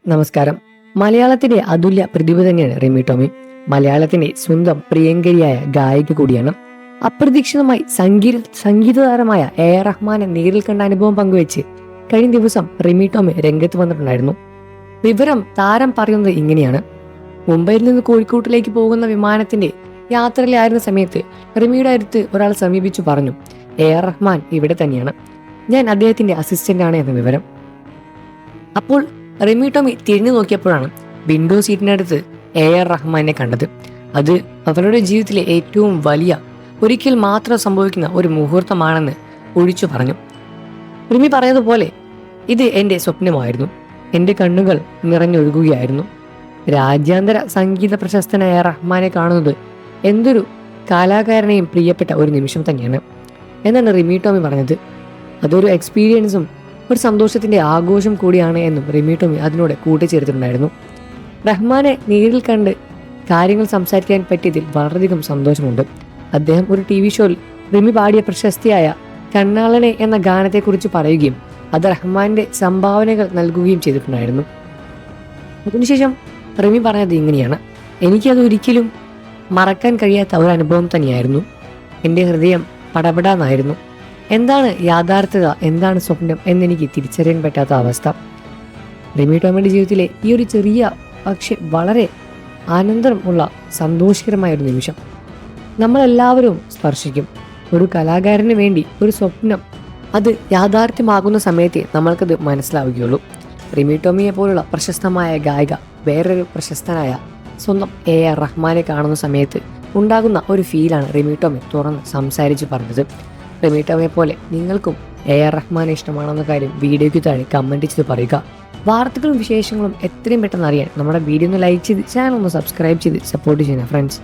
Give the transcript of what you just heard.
നമസ്കാരം. മലയാളത്തിന്റെ അതുല്യ പ്രതിഭ തന്നെയാണ് റിമി ടോമി. മലയാളത്തിന്റെ സ്വന്തം പ്രിയങ്കരിയായ ഗായിക കൂടിയാണ്. അപ്രതീക്ഷിതമായി സംഗീത താരമായ AR റഹ്മാനെ നേരിൽ കണ്ട അനുഭവം പങ്കുവെച്ച് കഴിഞ്ഞ ദിവസം റിമി ടോമി രംഗത്ത് വന്നിട്ടുണ്ടായിരുന്നു. വിവരം താരം പറയുന്നത് ഇങ്ങനെയാണ്. മുംബൈയിൽ നിന്ന് കോഴിക്കോട്ടിലേക്ക് പോകുന്ന വിമാനത്തിന്റെ യാത്രയിലായിരുന്ന സമയത്ത് റിമിയുടെ അടുത്ത് ഒരാൾ സമീപിച്ചു പറഞ്ഞു, AR റഹ്മാൻ ഇവിടെ തന്നെയാണ്, ഞാൻ അദ്ദേഹത്തിന്റെ അസിസ്റ്റന്റ് ആണ് എന്ന വിവരം. അപ്പോൾ റിമി ടോമി തിരിഞ്ഞു നോക്കിയപ്പോഴാണ് വിൻഡോ സീറ്റിനടുത്ത് AR റഹ്മാനെ കണ്ടത്. അത് അവരുടെ ജീവിതത്തിലെ ഏറ്റവും വലിയ, ഒരിക്കൽ മാത്രം സംഭവിക്കുന്ന ഒരു മുഹൂർത്തമാണെന്ന് ഒഴിച്ചു പറഞ്ഞു. റിമി പറഞ്ഞതുപോലെ ഇത് എൻ്റെ സ്വപ്നമായിരുന്നു. എൻ്റെ കണ്ണുകൾ നിറഞ്ഞൊഴുകുകയായിരുന്നു. രാജ്യാന്തര സംഗീത പ്രശസ്തനായ റഹ്മാനെ കാണുന്നത് എന്തൊരു കലാകാരനെയും പ്രിയപ്പെട്ട ഒരു നിമിഷം തന്നെയാണ് എന്നാണ് റിമി ടോമി പറഞ്ഞത്. അതൊരു എക്സ്പീരിയൻസും ഒരു സന്തോഷത്തിന്റെ ആഘോഷം കൂടിയാണ് എന്നും റിമി ടോമി അതിനോട് കൂട്ടിച്ചേർത്തിട്ടുണ്ടായിരുന്നു. റഹ്മാനെ നേരിൽ കണ്ട് കാര്യങ്ങൾ സംസാരിക്കാൻ പറ്റിയതിൽ വളരെയധികം സന്തോഷമുണ്ട്. അദ്ദേഹം ഒരു TV ഷോയിൽ റിമി പാടിയ പ്രശസ്തിയായ കണ്ണാളനെ എന്ന ഗാനത്തെക്കുറിച്ച് പറയുകയും അത് റഹ്മാന്റെ സംഭാവനകൾ നൽകുകയും ചെയ്തിട്ടുണ്ടായിരുന്നു. അതിനുശേഷം റിമി പറഞ്ഞത് ഇങ്ങനെയാണ്: എനിക്കത് ഒരിക്കലും മറക്കാൻ കഴിയാത്ത ഒരു അനുഭവം തന്നെയായിരുന്നു. എൻ്റെ ഹൃദയം പടപെടാന്നായിരുന്നു. എന്താണ് യാഥാർത്ഥ്യത, എന്താണ് സ്വപ്നം എന്നെനിക്ക് തിരിച്ചറിയാൻ പറ്റാത്ത അവസ്ഥ. റിമി ടോമിയുടെ ജീവിതത്തിലെ ഈ ഒരു ചെറിയ പക്ഷെ വളരെ ആനന്ദമുള്ള സന്തോഷകരമായ ഒരു നിമിഷം നമ്മളെല്ലാവരും സ്പർശിക്കും. ഒരു കലാകാരന് വേണ്ടി ഒരു സ്വപ്നം അത് യാഥാർത്ഥ്യമാകുന്ന സമയത്തെ നമ്മൾക്കത് മനസ്സിലാവുകയുള്ളൂ. റിമി ടോമിയെ പോലുള്ള പ്രശസ്തമായ ഗായിക വേറൊരു പ്രശസ്തനായ സ്വന്തം AR റഹ്മാനെ കാണുന്ന സമയത്ത് ഉണ്ടാകുന്ന ഒരു ഫീലാണ് റിമി ടോമി തുറന്ന് സംസാരിച്ച് പറഞ്ഞത്. റിമി ടോമിയെ പോലെ നിങ്ങൾക്കും AR റഹ്മാനെ ഇഷ്ടമാണെന്ന കാര്യം വീഡിയോയ്ക്ക് താഴെ കമൻറ്റ് ചെയ്ത് പറയുക. വാർത്തകളും വിശേഷങ്ങളും എത്രയും പെട്ടെന്ന് അറിയാൻ നമ്മുടെ വീഡിയോ ഒന്ന് ലൈക്ക് ചെയ്ത് ചാനൽ ഒന്ന് സബ്സ്ക്രൈബ് ചെയ്ത് സപ്പോർട്ട് ചെയ്യണം ഫ്രണ്ട്സ്.